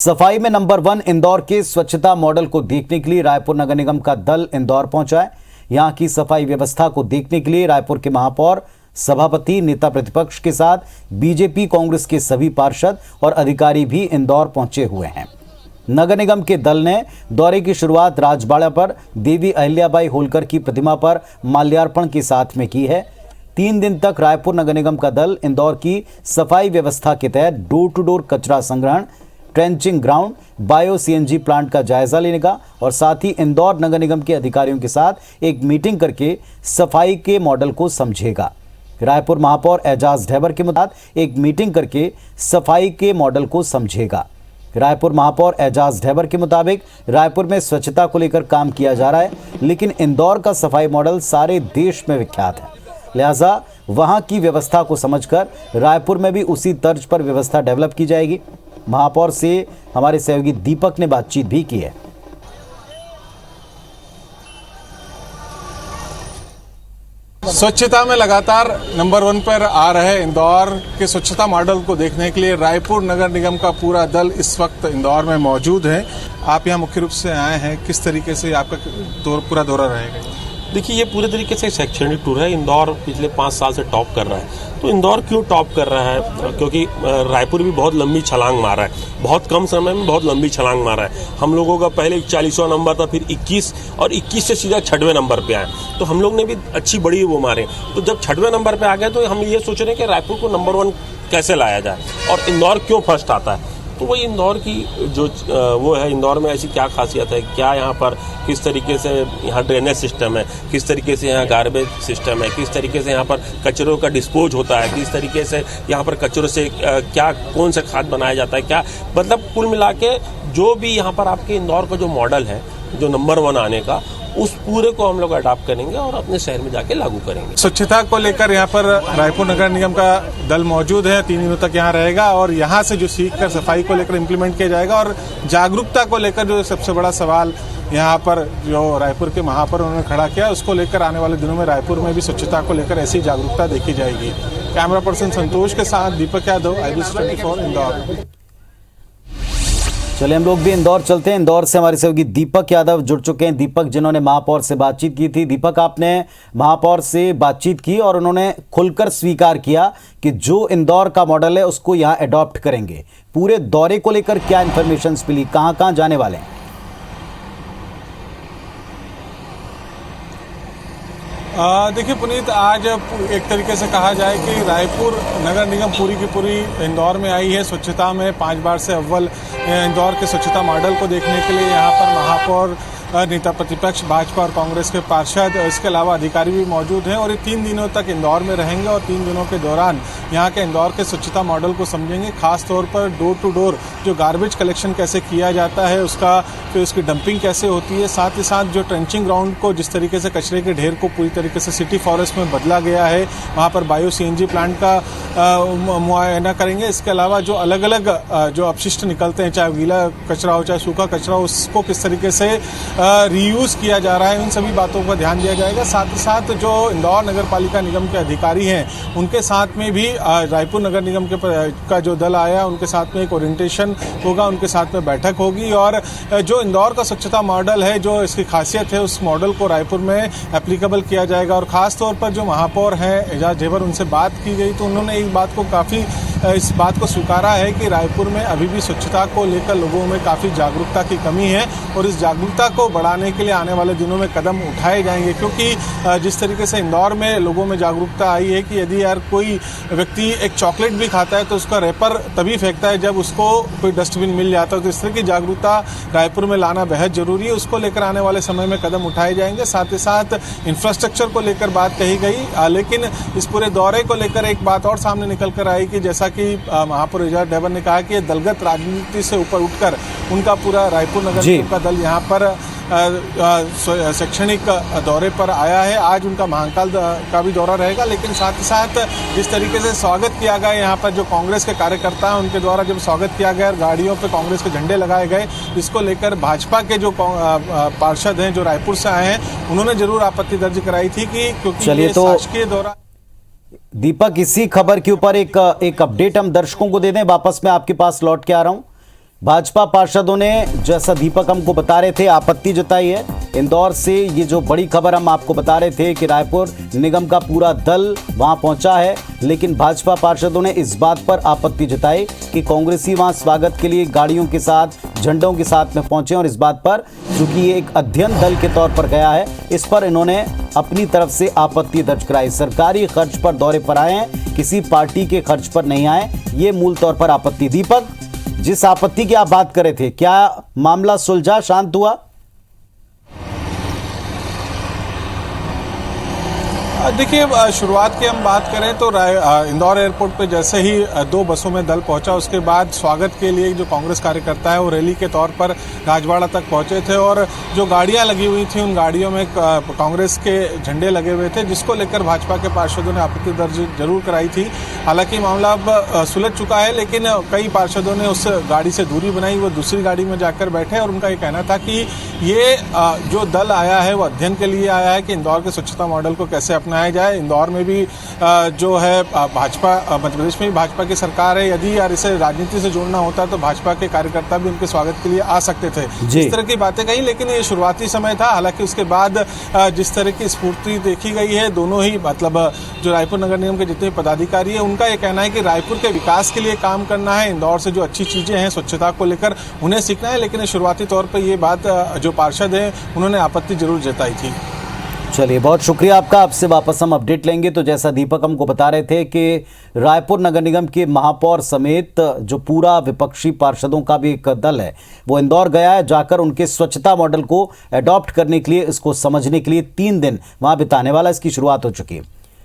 सफाई में नंबर 1 इंदौर के स्वच्छता मॉडल को देखने के लिए रायपुर नगर निगम का दल इंदौर पहुंचा है। यहां की सफाई व्यवस्था को देखने के लिए रायपुर के महापौर, सभापति, नेता प्रतिपक्ष के साथ बीजेपी, कांग्रेस के सभी पार्षद और अधिकारी भी इंदौर पहुंचे हुए हैं। नगर निगम के दल ने दौरे की शुरुआत राजबाड़ा पर देवी अहिल्याबाई होलकर की प्रतिमा पर माल्यार्पण के साथ में की है। 3 दिन तक रायपुर नगर निगम का दल इंदौर की सफाई व्यवस्था के तहत डोर टू डोर कचरा संग्रहण, trenching ground, bio CNG plant का जायजा लेने का और साथ ही इंदौर नगर निगम के अधिकारियों के साथ एक मीटिंग करके सफाई के मॉडल को समझेगा। रायपुर महापौर एजाज ढेबर के मुताबिक एक मीटिंग करके सफाई के मॉडल को समझेगा। रायपुर महापौर एजाज ढेबर के मुताबिक रायपुर में स्वच्छता को लेकर काम किया जा रहा है, लेकिन इंदौर का सफाई मॉडल सारे देश में विख्यात है, लिहाजा वहां की व्यवस्था को समझकर रायपुर में भी उसी तर्ज पर व्यवस्था डेवलप की जाएगी। महापौर से हमारे सहयोगी दीपक ने बातचीत भी की है। स्वच्छता में लगातार नंबर 1 पर आ रहे इंदौर के स्वच्छता मॉडल को देखने के लिए रायपुर नगर निगम का पूरा दल इस वक्त इंदौर में मौजूद है। आप यहाँ मुख्य रूप से आए हैं, किस तरीके से आपका पूरा दौरा रहेगा? देखिए, ये पूरे तरीके से शैक्षणिक टूर है। इंदौर पिछले 5 साल से टॉप कर रहा है। तो इंदौर क्यों टॉप कर रहा है? क्योंकि रायपुर भी बहुत लंबी छलांग मारा है, बहुत कम समय में बहुत लंबी छलांग मारा है। हम लोगों का पहले 40वां नंबर था, फिर 21 और 21 से सीधा 6वें नंबर पे आए। तो हम लोग ने भी अच्छी बड़ी वो मारे। तो जब 6वें नंबर पे आ गए तो हम ये सोच रहे हैं कि रायपुर को नंबर 1 कैसे लाया जाए और इंदौर क्यों फर्स्ट आता है। तो वही इंदौर की जो वो है, इंदौर में ऐसी क्या खासियत है, क्या यहाँ पर किस तरीके से यहाँ ड्रेनेज सिस्टम है, किस तरीके से यहाँ गार्बेज सिस्टम है, किस तरीके से यहाँ पर कचरों का डिस्पोज होता है, किस तरीके से यहाँ पर कचरों से क्या कौन सा खाद बनाया जाता है, क्या मतलब कुल मिला के जो भी यहाँ पर आपके इंदौर का जो मॉडल है, जो नंबर 1 आने का, उस पूरे को हम लोग अडॉप्ट करेंगे और अपने शहर में जाके लागू करेंगे। स्वच्छता को लेकर यहाँ पर रायपुर नगर निगम का दल मौजूद है, 3 दिनों तक यहाँ रहेगा और यहाँ से जो सीख कर सफाई को लेकर इम्प्लीमेंट किया जाएगा और जागरूकता को लेकर जो सबसे बड़ा सवाल यहाँ पर जो रायपुर के महापौर उन्होंने खड़ा किया, उसको लेकर आने वाले दिनों में रायपुर में भी स्वच्छता को लेकर ऐसी जागरूकता देखी जाएगी। कैमरा पर्सन संतोष के साथ दीपक यादव, IBC 24 इंदौर। चलिए हम लोग भी इंदौर चलते हैं। इंदौर से हमारे सहयोगी दीपक यादव जुड़ चुके हैं। दीपक, जिन्होंने महापौर से बातचीत की थी। दीपक, आपने महापौर से बातचीत की और उन्होंने खुलकर स्वीकार किया कि जो इंदौर का मॉडल है उसको यहाँ अडॉप्ट करेंगे। पूरे दौरे को लेकर क्या इंफॉर्मेशन मिली, कहाँ जाने वाले हैं? देखिए पुनीत, आज एक तरीके से कहा जाए कि रायपुर नगर निगम पूरी की पूरी इंदौर में आई है। स्वच्छता में 5 बार से अव्वल इंदौर के स्वच्छता मॉडल को देखने के लिए यहाँ पर महापौर, नेता प्रतिपक्ष, भाजपा और कांग्रेस के पार्षद, इसके अलावा अधिकारी भी मौजूद हैं और ये 3 दिनों तक इंदौर में रहेंगे और 3 दिनों के दौरान यहाँ के इंदौर के स्वच्छता मॉडल को समझेंगे। खास तौर पर डोर टू डोर जो गार्बेज कलेक्शन कैसे किया जाता है, उसका फिर उसकी डंपिंग कैसे होती है, साथ ही साथ जो ट्रेंचिंग ग्राउंड को जिस तरीके से कचरे के ढेर को पूरी तरीके से सिटी फॉरेस्ट में बदला गया है, वहाँ पर बायो सीएनजी प्लांट का मुआयना करेंगे। इसके अलावा जो अलग अलग जो अपशिष्ट निकलते हैं, चाहे गीला कचरा हो चाहे सूखा कचरा हो, उसको किस तरीके से रीयूज किया जा रहा है, इन सभी बातों पर ध्यान दिया जाएगा। साथ ही साथ जो इंदौर नगर पालिका निगम के अधिकारी हैं, उनके साथ में भी रायपुर नगर निगम का जो दल आया, उनके साथ में एक ओरिएंटेशन होगा, उनके साथ में बैठक होगी और जो इंदौर का स्वच्छता मॉडल है, जो इसकी खासियत है, उस मॉडल को रायपुर में एप्लीकेबल किया जाएगा। और खास तौर पर जो महापौर हैं एजाज ढेबर, उनसे बात की गई तो उन्होंने इस बात को स्वीकारा है कि रायपुर में अभी भी स्वच्छता को लेकर लोगों में काफ़ी जागरूकता की कमी है और इस जागरूकता को बढ़ाने के लिए आने वाले दिनों में कदम उठाए जाएंगे। क्योंकि जिस तरीके से इंदौर में लोगों में जागरूकता आई है कि यदि यार कोई व्यक्ति एक चॉकलेट भी खाता है तो उसका रैपर तभी फेंकता है जब उसको कोई डस्टबिन मिल जाता है। तो इस तरह की जागरूकता रायपुर में लाना बेहद जरूरी है, उसको लेकर आने वाले समय में कदम उठाए जाएंगे। साथ ही साथ इंफ्रास्ट्रक्चर को लेकर बात कही गई, लेकिन इस पूरे दौरे को लेकर एक बात और सामने निकल कर आई कि जैसा कि महापौर एजाज ढेबर ने कहा कि दलगत राजनीति से ऊपर उठकर उनका पूरा रायपुर नगर निगम का दल यहाँ पर शैक्षणिक दौरे पर आया है। आज उनका महाकाल का भी दौरा रहेगा, लेकिन साथ ही साथ जिस तरीके से स्वागत किया गया यहाँ पर जो कांग्रेस के कार्यकर्ता हैं, उनके द्वारा जब स्वागत किया गया, गाड़ियों पे कांग्रेस के झंडे लगाए गए, इसको लेकर भाजपा के जो पार्षद हैं जो रायपुर से आए हैं, उन्होंने जरूर आपत्ति दर्ज कराई थी कि क्योंकि ये शासकीय दौरा। दीपक, इसी खबर के ऊपर एक अपडेट हम दर्शकों को दे दें, वापस मैं आपके पास लौट के आ रहा हूं। भाजपा पार्षदों ने, जैसा दीपक हमको बता रहे थे, आपत्ति जताई है इंदौर से। ये जो बड़ी खबर हम आपको बता रहे थे कि रायपुर निगम का पूरा दल वहां पहुंचा है, लेकिन भाजपा पार्षदों ने इस बात पर आपत्ति जताई कि कांग्रेसी वहां स्वागत के लिए गाड़ियों के साथ, झंडों के साथ में पहुंचे, और इस बात पर चूंकि ये एक अध्ययन दल के तौर पर गया है, इस पर इन्होंने अपनी तरफ से आपत्ति दर्ज कराई। सरकारी खर्च पर दौरे पर आए हैं, किसी पार्टी के खर्च पर नहीं आए, ये मूल तौर पर आपत्ति। दीपक, जिस आपत्ति की आप बात कर रहे थे, क्या मामला सुलझा, शांत हुआ? देखिए, शुरुआत की हम बात करें तो इंदौर एयरपोर्ट पे जैसे ही 2 बसों में दल पहुंचा, उसके बाद स्वागत के लिए जो कांग्रेस कार्यकर्ता है वो रैली के तौर पर राजवाड़ा तक पहुंचे थे, और जो गाड़ियां लगी हुई थी उन गाड़ियों में कांग्रेस के झंडे लगे हुए थे, जिसको लेकर भाजपा के पार्षदों ने आपत्ति दर्ज जरूर कराई थी। हालांकि मामला अब सुलझ चुका है, लेकिन कई पार्षदों ने उस गाड़ी से दूरी बनाई, वो दूसरी गाड़ी में जाकर बैठे, और उनका ये कहना था कि ये जो दल आया है वो अध्ययन के लिए आया है कि इंदौर के स्वच्छता मॉडल को कैसे अपनाया जाए। इंदौर में भी जो है भाजपा, मध्य प्रदेश में भी भाजपा की सरकार है, यदि यार इसे राजनीति से जोड़ना होता तो भाजपा के कार्यकर्ता भी उनके स्वागत के लिए आ सकते थे। इस तरह की बातें कही, लेकिन ये शुरुआती समय था। हालांकि उसके बाद जिस तरह की स्फूर्ति देखी गई है, दोनों ही मतलब जो रायपुर नगर निगम के जितने पदाधिकारी है, उनका ये कहना है कि रायपुर के विकास के लिए काम करना है, इंदौर से जो अच्छी चीजें हैं स्वच्छता को लेकर उन्हें सीखना है। लेकिन शुरुआती तौर पर ये बात जो पार्षद है उन्होंने आपत्ति जरूर जताई थी। चलिए, बहुत शुक्रिया आपका। आपसे वापस हम अपडेट लेंगे। तो जैसा दीपक हमको बता रहे थे कि रायपुर नगर निगम के महापौर समेत जो पूरा विपक्षी पार्षदों का भी एक दल है, वो इंदौर गया है, जाकर उनके स्वच्छता मॉडल को अडॉप्ट करने के लिए, इसको समझने के लिए 3 दिन वहां बिताने वाला, इसकी शुरुआत हो चुकी है।